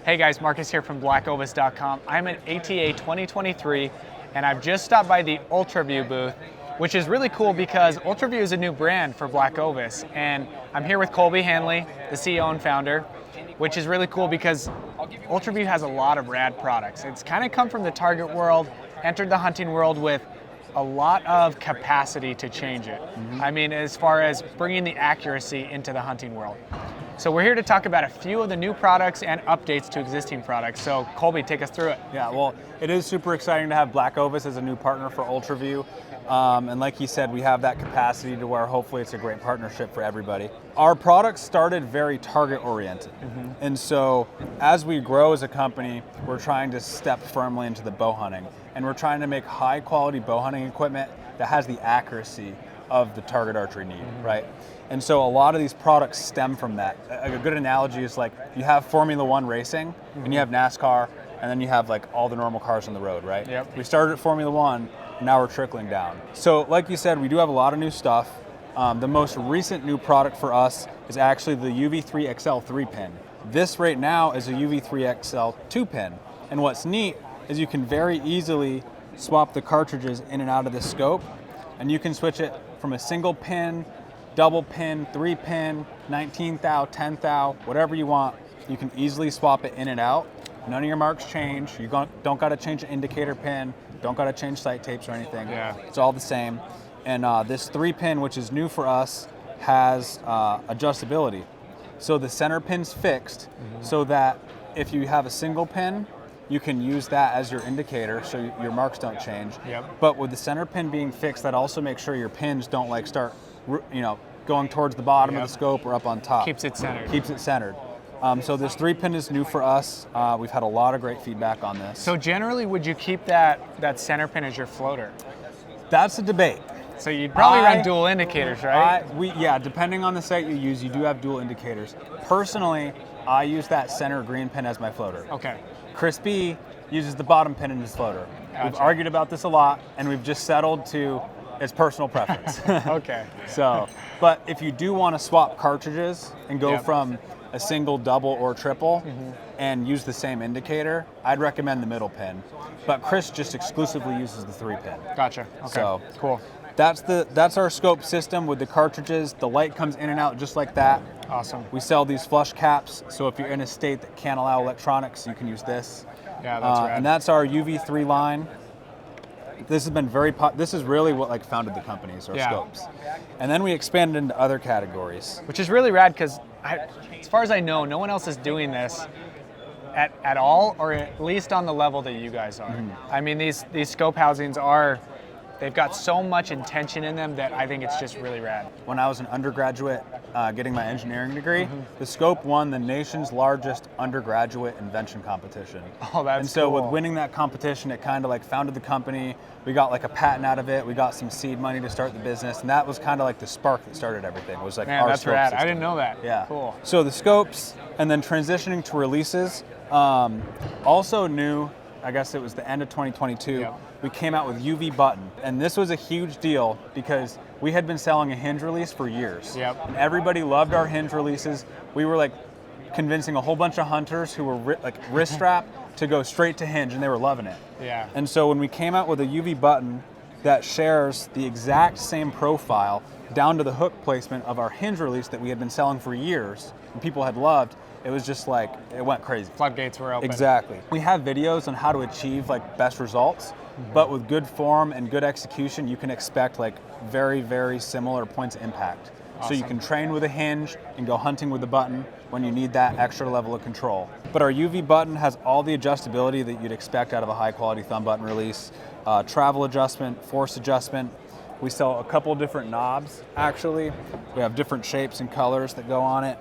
Hey guys, Marcus here from BlackOvis.com. I'm at ATA 2023 and I've just stopped by the Ultraview booth, which is really cool because Ultraview is a new brand for BlackOvis, and I'm here with Colby Hanley, the CEO and founder, which is really cool because Ultraview has a lot of rad products. It's kind of come from the target world, entered the hunting world with a lot of capacity to change it. I mean, as far as bringing the accuracy into the hunting world. So we're here to talk about a few of the new products and updates to existing products. So Colby, take us through it. Yeah, well, it is super exciting to have BlackOvis as a new partner for Ultraview. And like you said, we have that capacity to where hopefully it's a great partnership for everybody. Our products started very target oriented. And so as we grow as a company, we're trying to step firmly into the bow hunting. And we're trying to make high quality bow hunting equipment that has the accuracy of the target archery need, right? And so a lot of these products stem from that. A good analogy is like you have Formula One racing, and you have NASCAR, and then you have like all the normal cars on the road, right? Yep. We started at Formula One, now we're trickling down. So like you said, we do have a lot of new stuff. The most recent new product for us is actually the UV3 XL 3-pin. This right now is a UV3 XL 2-pin. And what's neat is you can very easily swap the cartridges in and out of the scope, and you can switch it from a single pin, double pin, 3-pin, 19 thou, 10 thou, whatever you want. You can easily swap it in and out. None of your marks change. You don't got to change an indicator pin. Don't got to change sight tapes or anything. Yeah. It's all the same. And this 3-pin, which is new for us, has adjustability. So the center pin's fixed, so that if you have a single pin, you can use that as your indicator so your marks don't change. Yep. But with the center pin being fixed, that also makes sure your pins don't like start, going towards the bottom of the scope or up on top. Keeps it centered. Keeps it centered. So this 3-pin is new for us. We've had a lot of great feedback on this. So generally, would you keep that center pin as your floater? That's a debate. So you'd probably run dual indicators, right? Yeah, depending on the site you use, you do have dual indicators. Personally, I use that center green pin as my floater. Okay. Chris B uses the bottom pin in his floater. Gotcha. We've argued about this a lot, and we've just settled to it's personal preference. Okay. So, but if you do want to swap cartridges and go from a single, double, or triple and use the same indicator, I'd recommend the middle pin. But Chris just exclusively uses the 3-pin. Gotcha. Okay. So cool. That's our scope system with the cartridges. The light comes in and out just like that. Awesome. We sell these flush caps, so if you're in a state that can't allow electronics, you can use this. Yeah, that's rad. And that's our UV3 line. This has been this is really what founded the company, is our scopes. And then we expanded into other categories. Which is really rad because, as far as I know, no one else is doing this at all, or at least on the level that you guys are. I mean, these scope housings they've got so much intention in them that I think it's just really rad. When I was an undergraduate getting my engineering degree, the scope won the nation's largest undergraduate invention competition. Oh, that's And so cool. with winning that competition, it kind of founded the company. We got a patent out of it. We got some seed money to start the business, and that was kind of the spark that started everything. It was Man, our that's scope rad. system. I didn't know that. Yeah. Cool. So the scopes, and then transitioning to releases. Also new, I guess it was the end of 2022, we came out with UV button. And this was a huge deal because we had been selling a hinge release for years. Yep. And everybody loved our hinge releases. We were convincing a whole bunch of hunters who were wrist strapped to go straight to hinge, and they were loving it. Yeah. And so when we came out with a UV button that shares the exact same profile down to the hook placement of our hinge release that we had been selling for years and people had loved, it was just it went crazy. Floodgates were open. Exactly. We have videos on how to achieve best results, but with good form and good execution, you can expect very, very similar points of impact. So you can train with a hinge and go hunting with a button when you need that extra level of control. But our UV button has all the adjustability that you'd expect out of a high quality thumb button release. Travel adjustment, force adjustment. We sell a couple different knobs, actually. We have different shapes and colors that go on it.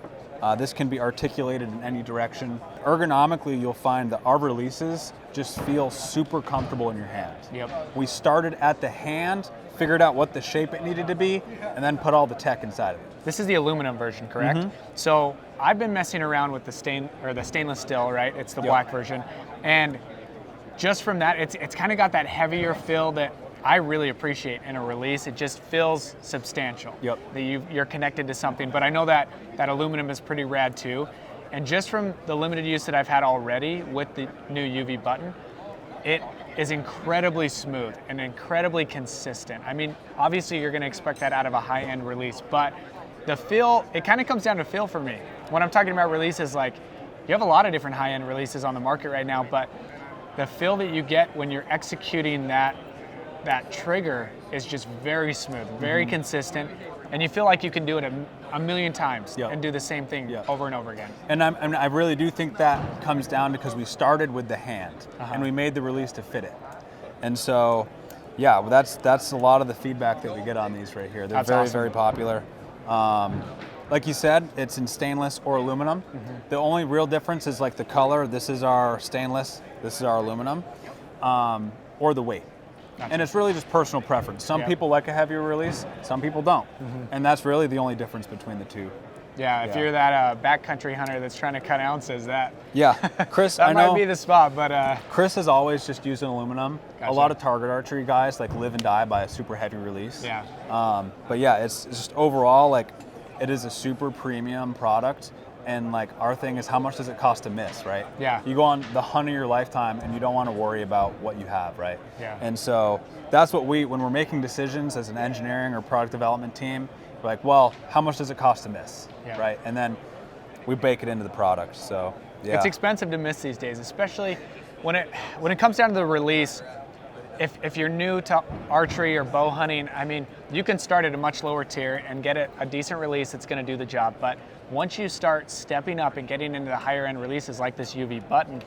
This can be articulated in any direction. Ergonomically, you'll find that our releases just feel super comfortable in your hand. Yep. We started at the hand, figured out what the shape it needed to be, and then put all the tech inside of it. This is the aluminum version, correct? So I've been messing around with the stainless steel, right? It's the black version. And just from that, it's kind of got that heavier feel that I really appreciate in a release. It just feels substantial. Yep. That you're connected to something. But I know that aluminum is pretty rad too. And just from the limited use that I've had already with the new UV button, it is incredibly smooth and incredibly consistent. I mean, obviously you're gonna expect that out of a high-end release, but the feel, it kind of comes down to feel for me. When I'm talking about releases, like, you have a lot of different high-end releases on the market right now, but the feel that you get when you're executing that trigger is just very smooth, very consistent, and you feel like you can do it a million times and do the same thing over and over again. And I really do think that comes down because we started with the hand and we made the release to fit it. And so, yeah, well, that's a lot of the feedback that we get on these right here. They're very popular. Like you said, it's in stainless or aluminum. The only real difference is like the color. This is our stainless, this is our aluminum, or the weight. And it's really just personal preference. Some people like a heavier release, some people don't. And that's really the only difference between the two. Yeah, if you're that backcountry hunter that's trying to cut ounces, Chris, that I know, might be the spot, but Chris has always just used an aluminum. Gotcha. A lot of target archery guys like live and die by a super heavy release. But yeah, it's just overall, like, it is a super premium product. And like, our thing is, how much does it cost to miss, right? Yeah. You go on the hunt of your lifetime and you don't want to worry about what you have, right? Yeah. And so that's what when we're making decisions as an engineering or product development team, we're like, well, how much does it cost to miss, right? And then we bake it into the product, so yeah. It's expensive to miss these days, especially when it comes down to the release. If you're new to archery or bow hunting, I mean, you can start at a much lower tier and get a decent release that's going to do the job. But once you start stepping up and getting into the higher end releases like this UV button,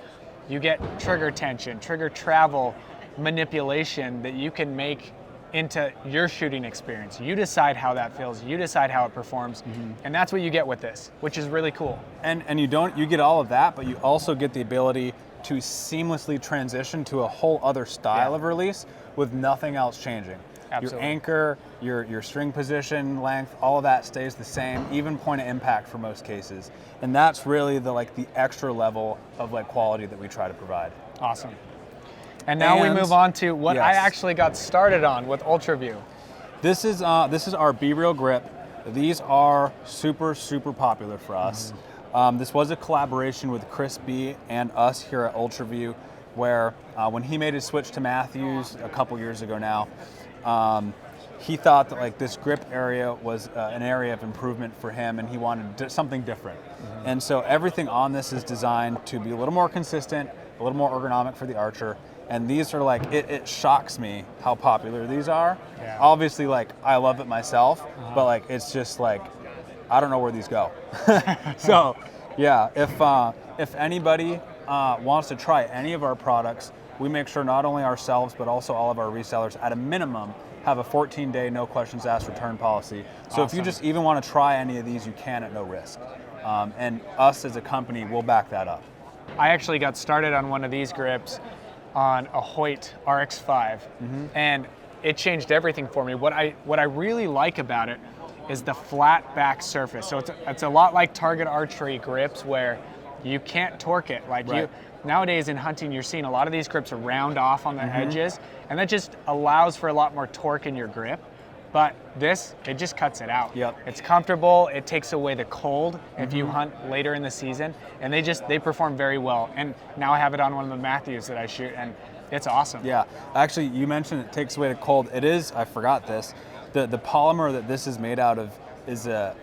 you get trigger tension, trigger travel, manipulation that you can make into your shooting experience. You decide how that feels, you decide how it performs, and that's what you get with this, which is really cool. And you get all of that, but you also get the ability to seamlessly transition to a whole other style of release with nothing else changing. Absolutely. Your anchor, your string position, length, all of that stays the same, even point of impact for most cases. And that's really the extra level of quality that we try to provide. Awesome. And now we move on to what I yes. actually got started on with Ultraview. This is our B-Reel grip. These are super popular for us. This was a collaboration with Chris B and us here at Ultraview, where when he made his switch to Matthews a couple years ago now, he thought that this grip area was an area of improvement for him, and he wanted something different. And so everything on this is designed to be a little more consistent, a little more ergonomic for the archer. And these are it shocks me how popular these are. Yeah. Obviously, I love it myself, but it's just I don't know where these go. So, yeah, if anybody wants to try any of our products, we make sure not only ourselves, but also all of our resellers, at a minimum, have a 14-day no questions asked return policy. So if you just even want to try any of these, you can at no risk. And us as a company will back that up. I actually got started on one of these grips on a Hoyt RX5, and it changed everything for me. What I really like about it is the flat back surface. So it's a lot like target archery grips where you can't torque it. Nowadays in hunting, you're seeing a lot of these grips round off on the edges, and that just allows for a lot more torque in your grip. But this, it just cuts it out. Yep. It's comfortable, it takes away the cold if you hunt later in the season, and they perform very well. And now I have it on one of the Matthews that I shoot, and it's awesome. Yeah, actually, you mentioned it takes away the cold. It is, I forgot this, the polymer that this is made out of is a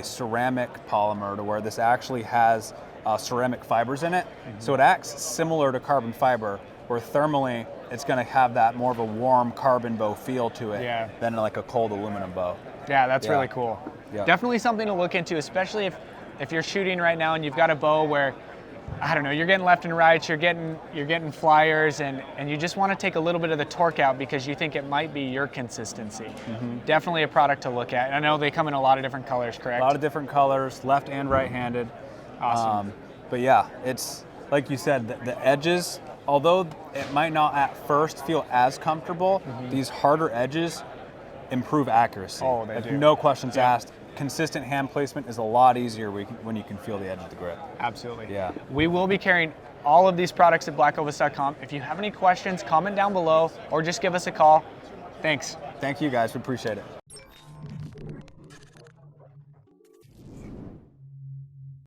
ceramic polymer, to where this actually has ceramic fibers in it. So it acts similar to carbon fiber, where thermally it's going to have that more of a warm carbon bow feel to it than a cold aluminum bow. Yeah, that's really cool. Yeah. Definitely something to look into, especially if you're shooting right now and you've got a bow where, I don't know, you're getting left and right, you're getting flyers, and you just want to take a little bit of the torque out because you think it might be your consistency. Definitely a product to look at. I know they come in a lot of different colors, correct? A lot of different colors, left and right-handed. Awesome. But yeah, it's like you said, the edges, although it might not at first feel as comfortable, these harder edges improve accuracy. Oh, they do. No questions asked. Consistent hand placement is a lot easier when you can feel the edge of the grip. Absolutely. Yeah. We will be carrying all of these products at BlackOvis.com. If you have any questions, comment down below or just give us a call. Thanks. Thank you guys, we appreciate it.